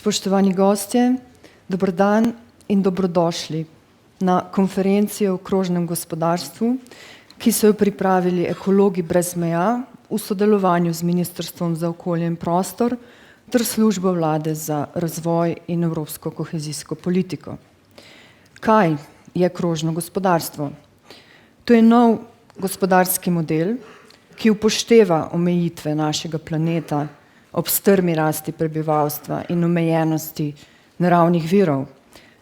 Spoštovani gostje, dober dan in dobrodošli na konferenci o krožnem gospodarstvu, ki so jo pripravili Ekologi brez meja v sodelovanju z Ministrstvom za okolje in prostor ter Službo vlade za razvoj in evropsko kohezijsko politiko. Kaj je krožno gospodarstvo? To je nov gospodarski model, ki upošteva omejitve našega planeta ob strmi rasti prebivalstva in omejenosti naravnih virov.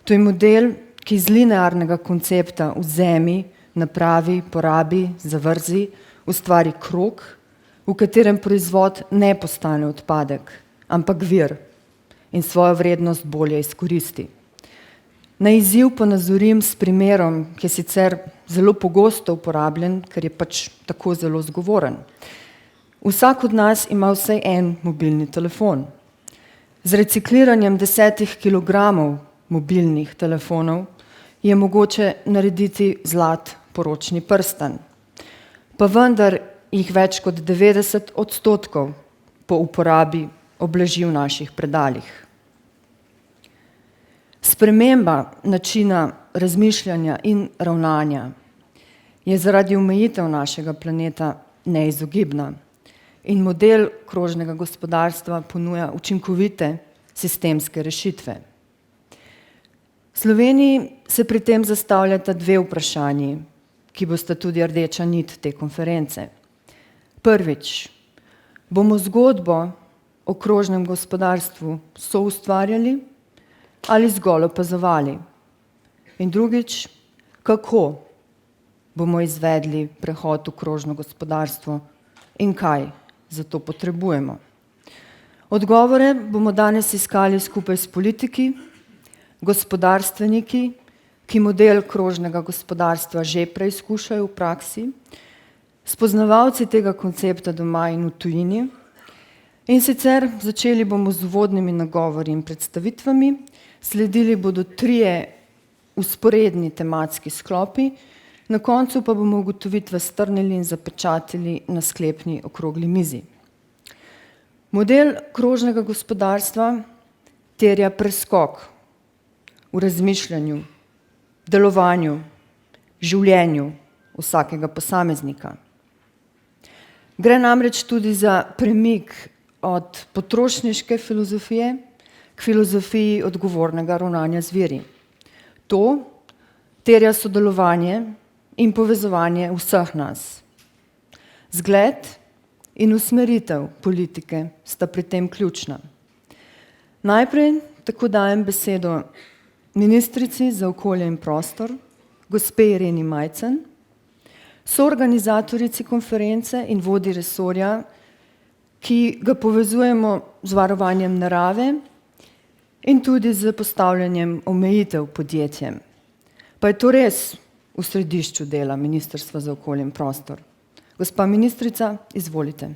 To je model, ki iz linearnega koncepta vzemi, napravi, porabi, zavrzi, ustvari krog, v katerem proizvod ne postane odpadek, ampak vir in svojo vrednost bolje izkoristi. Na izziv ponazorim s primerom, ki je sicer zelo pogosto uporabljen, ker je pač tako zelo zgovoren. Vsak od nas ima vsaj en mobilni telefon. Z recikliranjem 10 kilogramov mobilnih telefonov je mogoče narediti zlat poročni prstan. Pa vendar jih več kot 90% po uporabi obleži v naših predalih. Sprememba načina razmišljanja in ravnanja je zaradi omejitev našega planeta neizogibna in model krožnega gospodarstva ponuja učinkovite sistemske rešitve. V Sloveniji se pri tem zastavljata dve vprašanji, ki bosta tudi rdeča nit te konference. Prvič, bomo zgodbo o krožnem gospodarstvu soustvarjali ali zgolj opazovali? In drugič, kako bomo izvedli prehod v krožno gospodarstvo in kaj za to potrebujemo? Odgovore bomo danes iskali skupaj s politiki, gospodarstveniki, ki model krožnega gospodarstva že preizkušajo v praksi, spoznavalci tega koncepta doma in v tujini. In sicer začeli bomo z uvodnimi nagovori in predstavitvami, sledili bodo 3 vzporedni tematski sklopi, na koncu pa bomo ugotovitve strnili in zapečatili na sklepni okrogli mizi. Model krožnega gospodarstva terja preskok v razmišljanju, delovanju, življenju vsakega posameznika. Gre namreč tudi za premik od potrošniške filozofije k filozofiji odgovornega ravnanja z viri. To terja sodelovanje in povezovanje vseh nas. Zgled in usmeritev politike sta pri tem ključna. Najprej tako dajem besedo ministrici za okolje in prostor, gospe Ireni Majcen, soorganizatorici konference in vodji resorja, ki ga povezujemo z varovanjem narave in tudi z postavljanjem omejitev podjetjem. Pa je to res v središču dela Ministrstva za okolje in prostor. Gospa ministrica, izvolite.